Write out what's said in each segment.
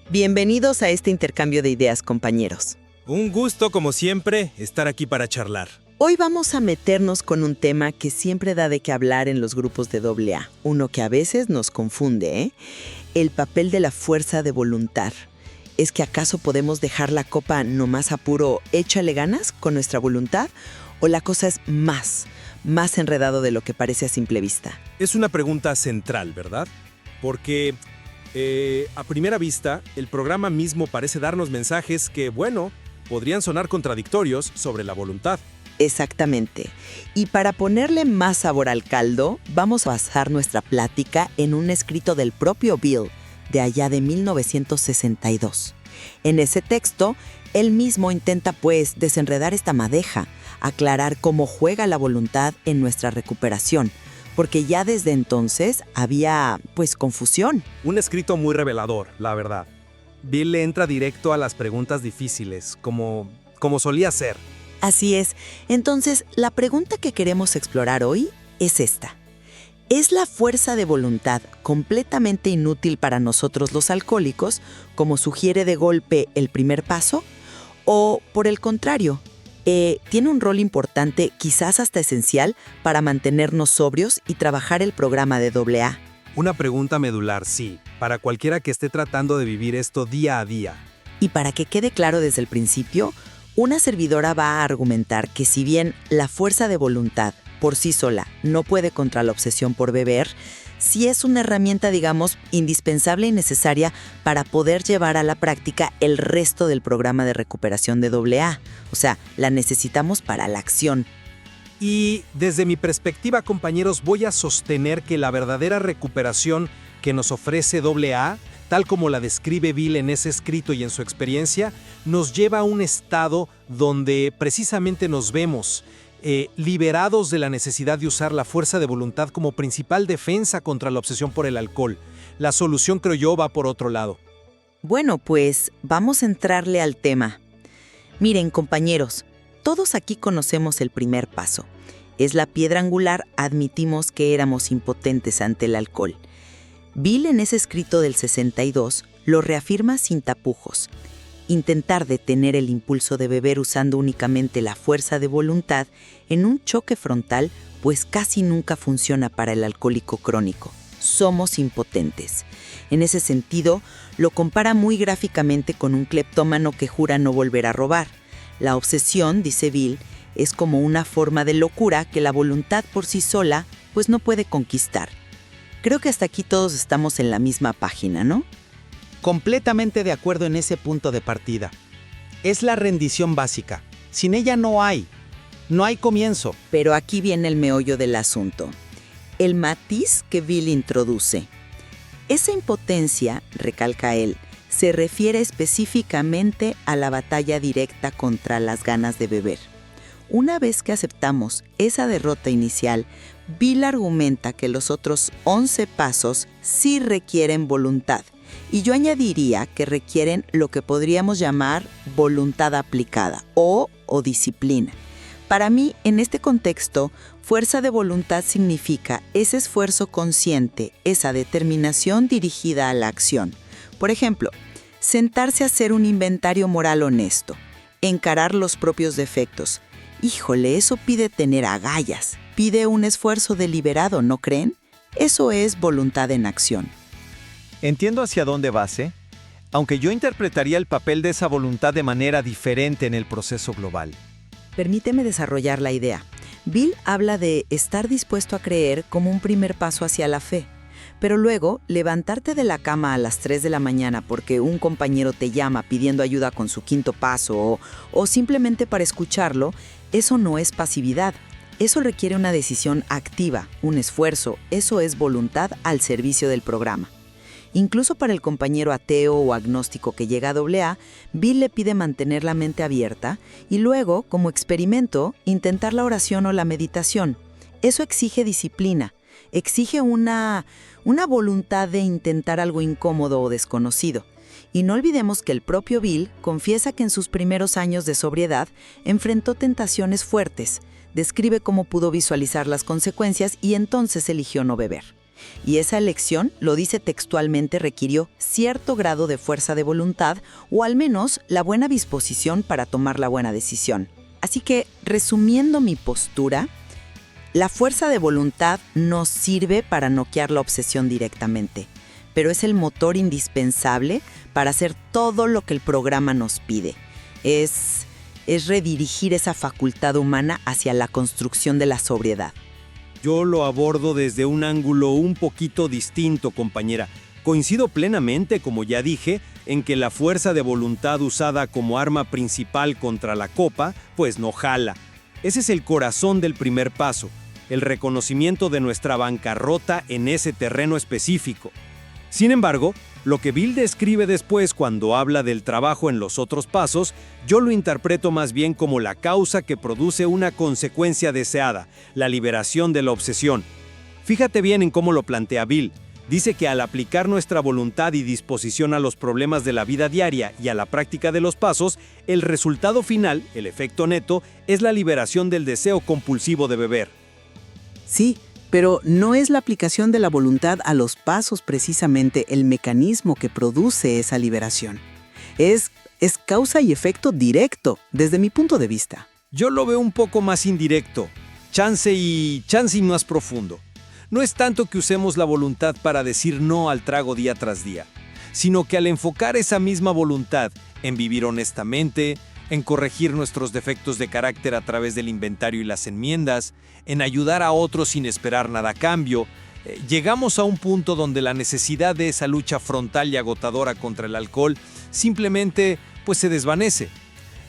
Bienvenidos a este intercambio de ideas, compañeros. Un gusto, como siempre, estar aquí para charlar. Hoy vamos a meternos con un tema que siempre da de qué hablar en los grupos de AA, uno que a veces nos confunde, ¿eh? El papel de la fuerza de voluntad. ¿Es que acaso podemos dejar la copa nomás a puro échale ganas con nuestra voluntad? ¿O la cosa es más enredado de lo que parece a simple vista? Es una pregunta central, ¿verdad? Porque a primera vista, el programa mismo parece darnos mensajes que, bueno, podrían sonar contradictorios sobre la voluntad. Exactamente. Y para ponerle más sabor al caldo, vamos a basar nuestra plática en un escrito del propio Bill, de allá de 1962. En ese texto, él mismo intenta, desenredar esta madeja, aclarar cómo juega la voluntad en nuestra recuperación, porque ya desde entonces había, confusión. Un escrito muy revelador, la verdad. Bill le entra directo a las preguntas difíciles, como solía ser. Así es. Entonces, la pregunta que queremos explorar hoy es esta. ¿Es la fuerza de voluntad completamente inútil para nosotros los alcohólicos, como sugiere de golpe el primer paso? ¿O, por el contrario, tiene un rol importante, quizás hasta esencial, para mantenernos sobrios y trabajar el programa de AA? Una pregunta medular, sí, para cualquiera que esté tratando de vivir esto día a día. Y para que quede claro desde el principio, una servidora va a argumentar que si bien la fuerza de voluntad por sí sola no puede contra la obsesión por beber, sí es una herramienta, indispensable y necesaria para poder llevar a la práctica el resto del programa de recuperación de AA. O sea, la necesitamos para la acción. Y desde mi perspectiva, compañeros, voy a sostener que la verdadera recuperación que nos ofrece AA, tal como la describe Bill en ese escrito y en su experiencia, nos lleva a un estado donde precisamente nos vemos liberados de la necesidad de usar la fuerza de voluntad como principal defensa contra la obsesión por el alcohol. La solución, creo yo, va por otro lado. Bueno, vamos a entrarle al tema. Miren, compañeros, todos aquí conocemos el primer paso. Es la piedra angular, admitimos que éramos impotentes ante el alcohol. Bill en ese escrito del 62 lo reafirma sin tapujos. Intentar detener el impulso de beber usando únicamente la fuerza de voluntad en un choque frontal, casi nunca funciona para el alcohólico crónico. Somos impotentes. En ese sentido, lo compara muy gráficamente con un cleptómano que jura no volver a robar. La obsesión, dice Bill, es como una forma de locura que la voluntad por sí sola, no puede conquistar. Creo que hasta aquí todos estamos en la misma página, ¿no? Completamente de acuerdo en ese punto de partida. Es la rendición básica. Sin ella no hay comienzo. Pero aquí viene el meollo del asunto. El matiz que Bill introduce. Esa impotencia, recalca él, se refiere específicamente a la batalla directa contra las ganas de beber. Una vez que aceptamos esa derrota inicial, Bill argumenta que los otros 11 pasos sí requieren voluntad. Y yo añadiría que requieren lo que podríamos llamar voluntad aplicada o disciplina. Para mí, en este contexto, fuerza de voluntad significa ese esfuerzo consciente, esa determinación dirigida a la acción. Por ejemplo, sentarse a hacer un inventario moral honesto, encarar los propios defectos. Híjole, eso pide tener agallas, pide un esfuerzo deliberado, ¿no creen? Eso es voluntad en acción. Entiendo hacia dónde vas, aunque yo interpretaría el papel de esa voluntad de manera diferente en el proceso global. Permíteme desarrollar la idea. Bill habla de estar dispuesto a creer como un primer paso hacia la fe, pero luego levantarte de la cama a las 3 de la mañana porque un compañero te llama pidiendo ayuda con su quinto paso o simplemente para escucharlo, eso no es pasividad. Eso requiere una decisión activa, un esfuerzo, eso es voluntad al servicio del programa. Incluso para el compañero ateo o agnóstico que llega a AA, Bill le pide mantener la mente abierta y luego, como experimento, intentar la oración o la meditación. Eso exige disciplina, exige una voluntad de intentar algo incómodo o desconocido. Y no olvidemos que el propio Bill confiesa que en sus primeros años de sobriedad enfrentó tentaciones fuertes, describe cómo pudo visualizar las consecuencias y entonces eligió no beber. Y esa elección, lo dice textualmente, requirió cierto grado de fuerza de voluntad o al menos la buena disposición para tomar la buena decisión. Así que, resumiendo mi postura, la fuerza de voluntad nos sirve para noquear la obsesión directamente, pero es el motor indispensable para hacer todo lo que el programa nos pide. Es redirigir esa facultad humana hacia la construcción de la sobriedad. Yo lo abordo desde un ángulo un poquito distinto, compañera. Coincido plenamente, como ya dije, en que la fuerza de voluntad usada como arma principal contra la copa, pues no jala. Ese es el corazón del primer paso, el reconocimiento de nuestra bancarrota en ese terreno específico. Sin embargo, lo que Bill describe después cuando habla del trabajo en los otros pasos, yo lo interpreto más bien como la causa que produce una consecuencia deseada, la liberación de la obsesión. Fíjate bien en cómo lo plantea Bill. Dice que al aplicar nuestra voluntad y disposición a los problemas de la vida diaria y a la práctica de los pasos, el resultado final, el efecto neto, es la liberación del deseo compulsivo de beber. Sí, pero no es la aplicación de la voluntad a los pasos precisamente el mecanismo que produce esa liberación. Es causa y efecto directo, desde mi punto de vista. Yo lo veo un poco más indirecto, chance y más profundo. No es tanto que usemos la voluntad para decir no al trago día tras día, sino que al enfocar esa misma voluntad en vivir honestamente, en corregir nuestros defectos de carácter a través del inventario y las enmiendas, en ayudar a otros sin esperar nada a cambio, llegamos a un punto donde la necesidad de esa lucha frontal y agotadora contra el alcohol simplemente se desvanece.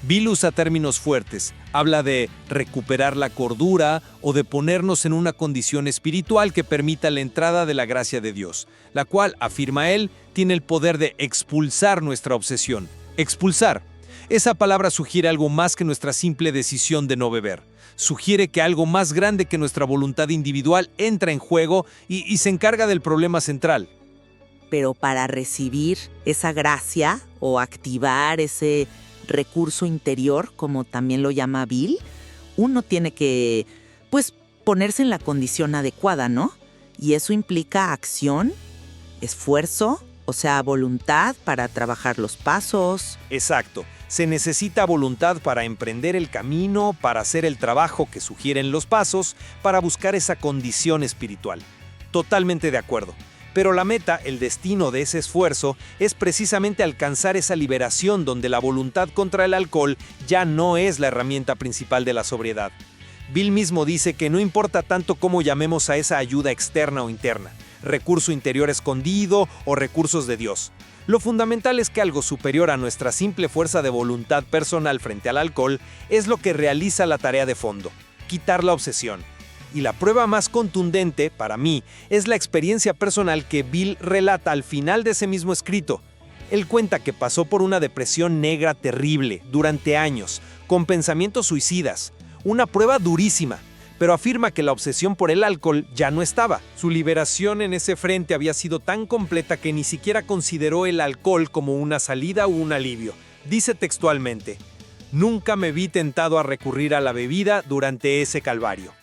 Bill usa términos fuertes, habla de recuperar la cordura o de ponernos en una condición espiritual que permita la entrada de la gracia de Dios, la cual, afirma él, tiene el poder de expulsar nuestra obsesión. Expulsar. Esa palabra sugiere algo más que nuestra simple decisión de no beber. Sugiere que algo más grande que nuestra voluntad individual entra en juego y se encarga del problema central. Pero para recibir esa gracia o activar ese recurso interior, como también lo llama Bill, uno tiene que, ponerse en la condición adecuada, ¿no? Y eso implica acción, esfuerzo, o sea, voluntad para trabajar los pasos. Exacto. Se necesita voluntad para emprender el camino, para hacer el trabajo que sugieren los pasos, para buscar esa condición espiritual. Totalmente de acuerdo. Pero la meta, el destino de ese esfuerzo, es precisamente alcanzar esa liberación donde la voluntad contra el alcohol ya no es la herramienta principal de la sobriedad. Bill mismo dice que no importa tanto cómo llamemos a esa ayuda externa o interna, recurso interior escondido o recursos de Dios. Lo fundamental es que algo superior a nuestra simple fuerza de voluntad personal frente al alcohol es lo que realiza la tarea de fondo, quitar la obsesión. Y la prueba más contundente, para mí, es la experiencia personal que Bill relata al final de ese mismo escrito. Él cuenta que pasó por una depresión negra terrible durante años, con pensamientos suicidas, una prueba durísima, pero afirma que la obsesión por el alcohol ya no estaba. Su liberación en ese frente había sido tan completa que ni siquiera consideró el alcohol como una salida o un alivio. Dice textualmente: "Nunca me vi tentado a recurrir a la bebida durante ese calvario".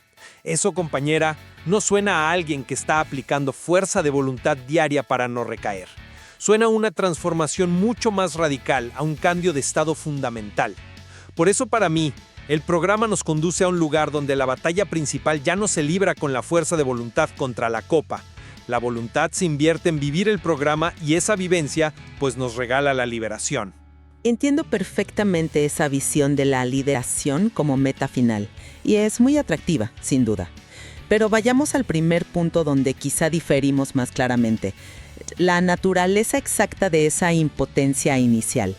Eso, compañera, no suena a alguien que está aplicando fuerza de voluntad diaria para no recaer. Suena a una transformación mucho más radical, a un cambio de estado fundamental. Por eso, para mí, el programa nos conduce a un lugar donde la batalla principal ya no se libra con la fuerza de voluntad contra la copa. La voluntad se invierte en vivir el programa y esa vivencia, nos regala la liberación. Entiendo perfectamente esa visión de la liberación como meta final, y es muy atractiva, sin duda. Pero vayamos al primer punto donde quizá diferimos más claramente: la naturaleza exacta de esa impotencia inicial.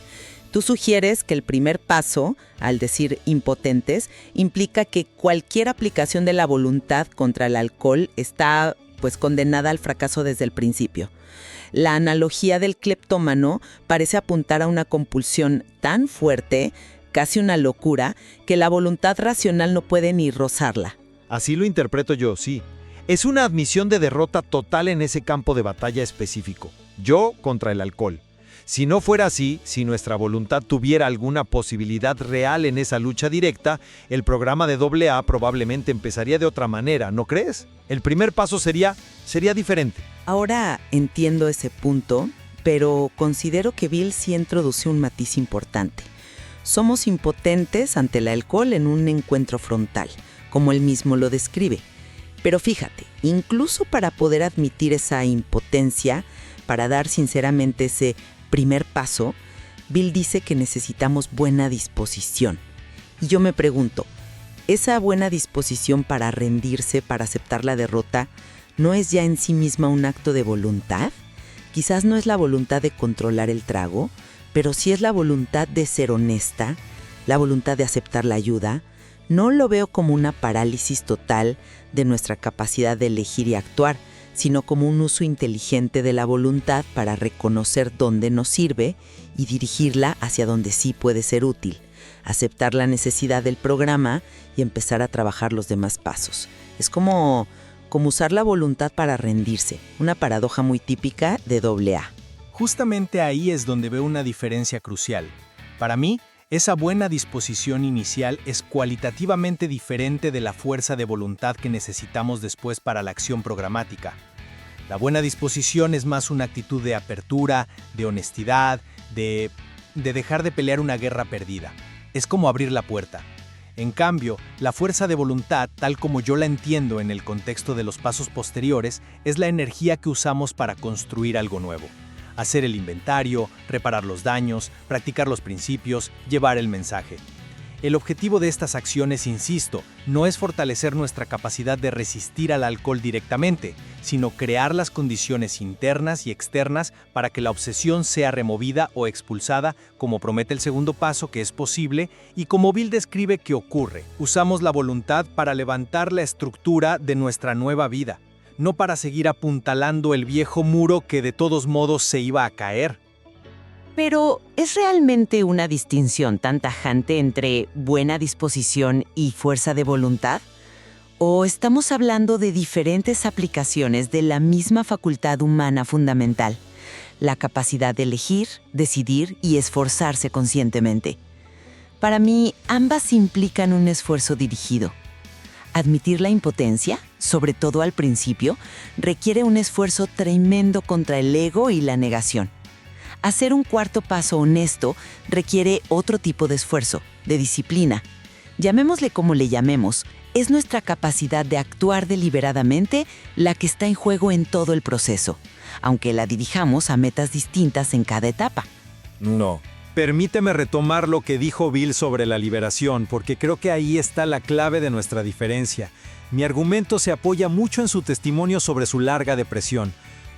Tú sugieres que el primer paso, al decir impotentes, implica que cualquier aplicación de la voluntad contra el alcohol está, condenada al fracaso desde el principio. La analogía del cleptómano parece apuntar a una compulsión tan fuerte, casi una locura, que la voluntad racional no puede ni rozarla. Así lo interpreto yo, sí. Es una admisión de derrota total en ese campo de batalla específico. Yo contra el alcohol. Si no fuera así, si nuestra voluntad tuviera alguna posibilidad real en esa lucha directa, el programa de AA probablemente empezaría de otra manera, ¿no crees? El primer paso sería diferente. Ahora entiendo ese punto, pero considero que Bill sí introduce un matiz importante. Somos impotentes ante el alcohol en un encuentro frontal, como él mismo lo describe. Pero fíjate, incluso para poder admitir esa impotencia, para dar sinceramente ese primer paso, Bill dice que necesitamos buena disposición. Y yo me pregunto, ¿esa buena disposición para rendirse, para aceptar la derrota, no es ya en sí misma un acto de voluntad? Quizás no es la voluntad de controlar el trago, pero sí es la voluntad de ser honesta, la voluntad de aceptar la ayuda. No lo veo como una parálisis total de nuestra capacidad de elegir y actuar, sino como un uso inteligente de la voluntad para reconocer dónde nos sirve y dirigirla hacia donde sí puede ser útil, aceptar la necesidad del programa y empezar a trabajar los demás pasos. Es como usar la voluntad para rendirse, una paradoja muy típica de AA. Justamente ahí es donde veo una diferencia crucial. Para mí, esa buena disposición inicial es cualitativamente diferente de la fuerza de voluntad que necesitamos después para la acción programática. La buena disposición es más una actitud de apertura, de honestidad, de dejar de pelear una guerra perdida. Es como abrir la puerta. En cambio, la fuerza de voluntad, tal como yo la entiendo en el contexto de los pasos posteriores, es la energía que usamos para construir algo nuevo. Hacer el inventario, reparar los daños, practicar los principios, llevar el mensaje. El objetivo de estas acciones, insisto, no es fortalecer nuestra capacidad de resistir al alcohol directamente, sino crear las condiciones internas y externas para que la obsesión sea removida o expulsada, como promete el segundo paso, que es posible, y como Bill describe que ocurre. Usamos la voluntad para levantar la estructura de nuestra nueva vida, no para seguir apuntalando el viejo muro que de todos modos se iba a caer. Pero, ¿es realmente una distinción tan tajante entre buena disposición y fuerza de voluntad? ¿O estamos hablando de diferentes aplicaciones de la misma facultad humana fundamental, la capacidad de elegir, decidir y esforzarse conscientemente? Para mí, ambas implican un esfuerzo dirigido. Admitir la impotencia, sobre todo al principio, requiere un esfuerzo tremendo contra el ego y la negación. Hacer un cuarto paso honesto requiere otro tipo de esfuerzo, de disciplina. Llamémosle como le llamemos, es nuestra capacidad de actuar deliberadamente la que está en juego en todo el proceso, aunque la dirijamos a metas distintas en cada etapa. No. Permíteme retomar lo que dijo Bill sobre la liberación, porque creo que ahí está la clave de nuestra diferencia. Mi argumento se apoya mucho en su testimonio sobre su larga depresión.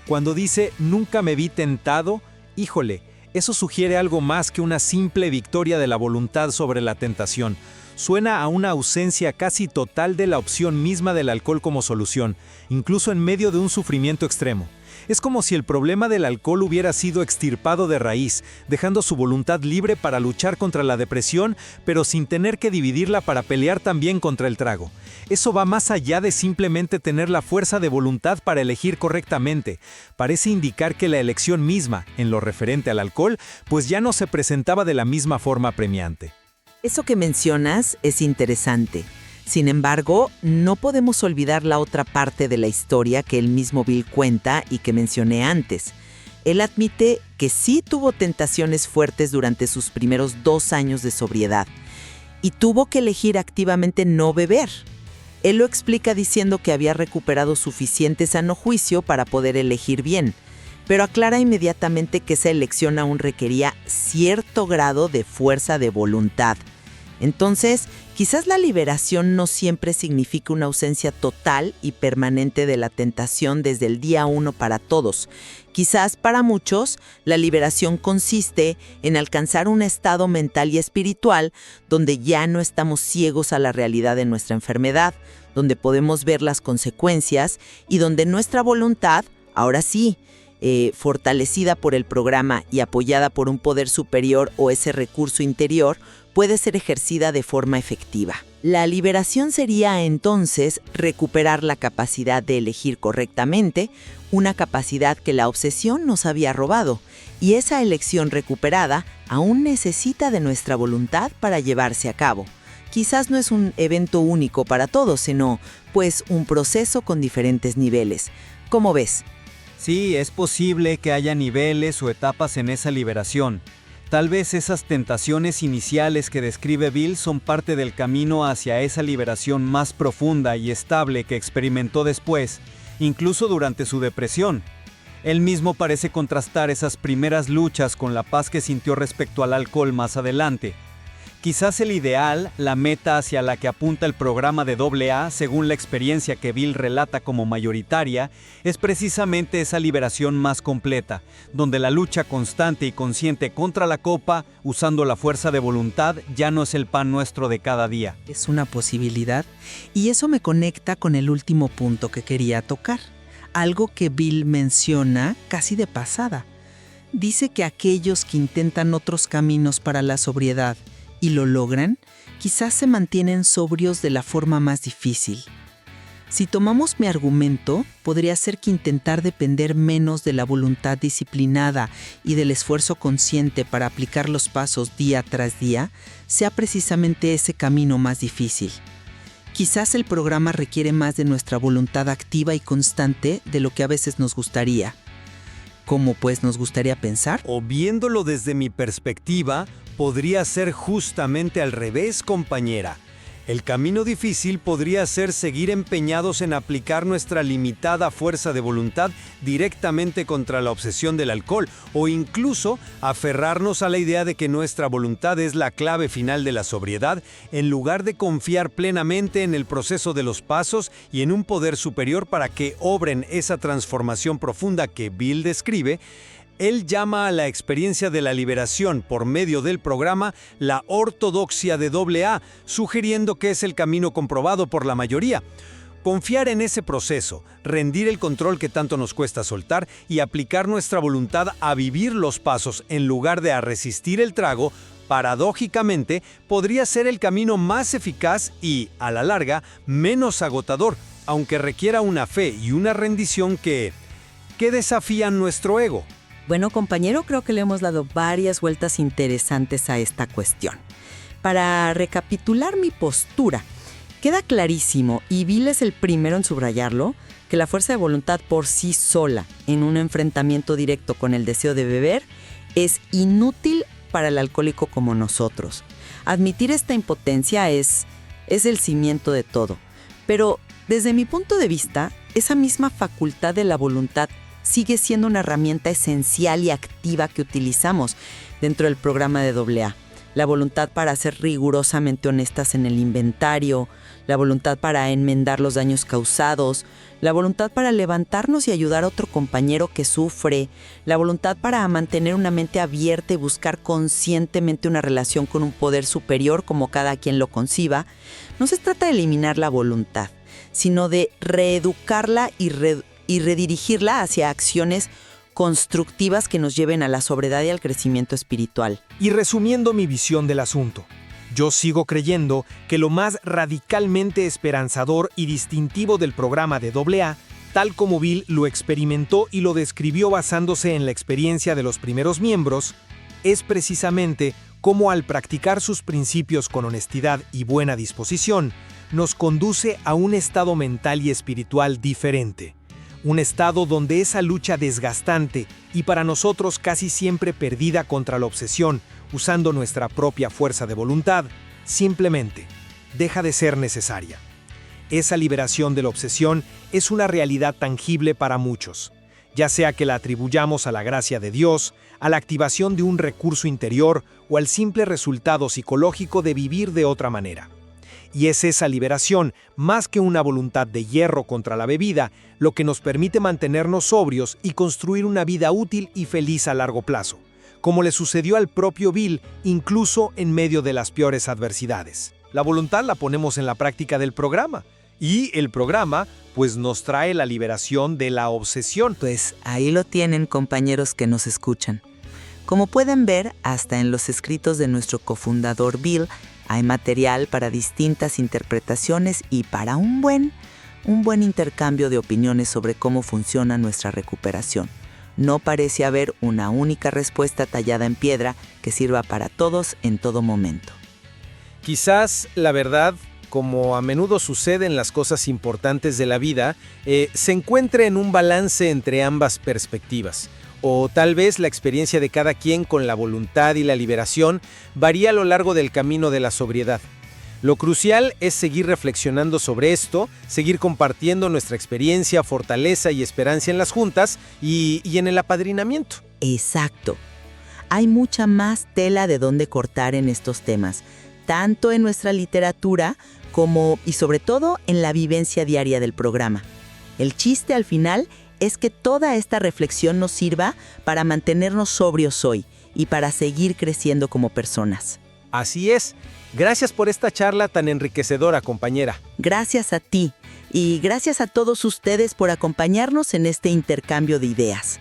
Cuando dice, nunca me vi tentado, híjole, eso sugiere algo más que una simple victoria de la voluntad sobre la tentación. Suena a una ausencia casi total de la opción misma del alcohol como solución, incluso en medio de un sufrimiento extremo. Es como si el problema del alcohol hubiera sido extirpado de raíz, dejando su voluntad libre para luchar contra la depresión, pero sin tener que dividirla para pelear también contra el trago. Eso va más allá de simplemente tener la fuerza de voluntad para elegir correctamente. Parece indicar que la elección misma, en lo referente al alcohol, pues ya no se presentaba de la misma forma premiante. Eso que mencionas es interesante. Sin embargo, no podemos olvidar la otra parte de la historia que el mismo Bill cuenta y que mencioné antes. Él admite que sí tuvo tentaciones fuertes durante sus primeros 2 años de sobriedad y tuvo que elegir activamente no beber. Él lo explica diciendo que había recuperado suficiente sano juicio para poder elegir bien, pero aclara inmediatamente que esa elección aún requería cierto grado de fuerza de voluntad. Entonces, quizás la liberación no siempre significa una ausencia total y permanente de la tentación desde el día 1 para todos. Quizás para muchos, la liberación consiste en alcanzar un estado mental y espiritual donde ya no estamos ciegos a la realidad de nuestra enfermedad, donde podemos ver las consecuencias y donde nuestra voluntad, ahora sí, fortalecida por el programa y apoyada por un poder superior o ese recurso interior, puede ser ejercida de forma efectiva. La liberación sería entonces recuperar la capacidad de elegir correctamente, una capacidad que la obsesión nos había robado. y esa elección recuperada aún necesita de nuestra voluntad para llevarse a cabo. Quizás no es un evento único para todos, sino pues un proceso con diferentes niveles. ¿Cómo ves? Sí, es posible que haya niveles o etapas en esa liberación. Tal vez esas tentaciones iniciales que describe Bill son parte del camino hacia esa liberación más profunda y estable que experimentó después, incluso durante su depresión. Él mismo parece contrastar esas primeras luchas con la paz que sintió respecto al alcohol más adelante. Quizás el ideal, la meta hacia la que apunta el programa de AA, según la experiencia que Bill relata como mayoritaria, es precisamente esa liberación más completa, donde la lucha constante y consciente contra la copa, usando la fuerza de voluntad, ya no es el pan nuestro de cada día. Es una posibilidad, y eso me conecta con el último punto que quería tocar. Algo que Bill menciona casi de pasada. Dice que aquellos que intentan otros caminos para la sobriedad y lo logran, quizás se mantienen sobrios de la forma más difícil. Si tomamos mi argumento, podría ser que intentar depender menos de la voluntad disciplinada y del esfuerzo consciente para aplicar los pasos día tras día sea precisamente ese camino más difícil. Quizás el programa requiere más de nuestra voluntad activa y constante de lo que a veces nos gustaría. ¿Cómo pues nos gustaría pensar? O viéndolo desde mi perspectiva, podría ser justamente al revés, compañera. El camino difícil podría ser seguir empeñados en aplicar nuestra limitada fuerza de voluntad directamente contra la obsesión del alcohol, o incluso aferrarnos a la idea de que nuestra voluntad es la clave final de la sobriedad, en lugar de confiar plenamente en el proceso de los pasos y en un poder superior para que obren esa transformación profunda que Bill describe. Él llama a la experiencia de la liberación por medio del programa la ortodoxia de AA, sugiriendo que es el camino comprobado por la mayoría. Confiar en ese proceso, rendir el control que tanto nos cuesta soltar y aplicar nuestra voluntad a vivir los pasos en lugar de a resistir el trago, paradójicamente, podría ser el camino más eficaz y, a la larga, menos agotador, aunque requiera una fe y una rendición que desafían nuestro ego. Bueno, compañero, creo que le hemos dado varias vueltas interesantes a esta cuestión. Para recapitular mi postura, queda clarísimo, y Bill es el primero en subrayarlo, que la fuerza de voluntad por sí sola, en un enfrentamiento directo con el deseo de beber, es inútil para el alcohólico como nosotros. Admitir esta impotencia es el cimiento de todo. Pero, desde mi punto de vista, esa misma facultad de la voluntad sigue siendo una herramienta esencial y activa que utilizamos dentro del programa de AA. La voluntad para ser rigurosamente honestas en el inventario, la voluntad para enmendar los daños causados, la voluntad para levantarnos y ayudar a otro compañero que sufre, la voluntad para mantener una mente abierta y buscar conscientemente una relación con un poder superior como cada quien lo conciba. No se trata de eliminar la voluntad, sino de reeducarla y redirigirla hacia acciones constructivas que nos lleven a la sobriedad y al crecimiento espiritual. Y resumiendo mi visión del asunto, yo sigo creyendo que lo más radicalmente esperanzador y distintivo del programa de AA, tal como Bill lo experimentó y lo describió basándose en la experiencia de los primeros miembros, es precisamente cómo al practicar sus principios con honestidad y buena disposición, nos conduce a un estado mental y espiritual diferente. Un estado donde esa lucha desgastante y para nosotros casi siempre perdida contra la obsesión, usando nuestra propia fuerza de voluntad, simplemente deja de ser necesaria. Esa liberación de la obsesión es una realidad tangible para muchos, ya sea que la atribuyamos a la gracia de Dios, a la activación de un recurso interior o al simple resultado psicológico de vivir de otra manera. Y es esa liberación, más que una voluntad de hierro contra la bebida, lo que nos permite mantenernos sobrios y construir una vida útil y feliz a largo plazo, como le sucedió al propio Bill, incluso en medio de las peores adversidades. La voluntad la ponemos en la práctica del programa, y el programa, pues nos trae la liberación de la obsesión. Pues ahí lo tienen, compañeros que nos escuchan. Como pueden ver, hasta en los escritos de nuestro cofundador Bill, hay material para distintas interpretaciones y para un buen intercambio de opiniones sobre cómo funciona nuestra recuperación. No parece haber una única respuesta tallada en piedra que sirva para todos en todo momento. Quizás la verdad, como a menudo sucede en las cosas importantes de la vida, se encuentre en un balance entre ambas perspectivas. O tal vez la experiencia de cada quien con la voluntad y la liberación varía a lo largo del camino de la sobriedad. Lo crucial es seguir reflexionando sobre esto, seguir compartiendo nuestra experiencia, fortaleza y esperanza en las juntas y en el apadrinamiento. Exacto. Hay mucha más tela de dónde cortar en estos temas, tanto en nuestra literatura como, y sobre todo, en la vivencia diaria del programa. El chiste al final es que toda esta reflexión nos sirva para mantenernos sobrios hoy y para seguir creciendo como personas. Así es. Gracias por esta charla tan enriquecedora, compañera. Gracias a ti y gracias a todos ustedes por acompañarnos en este intercambio de ideas.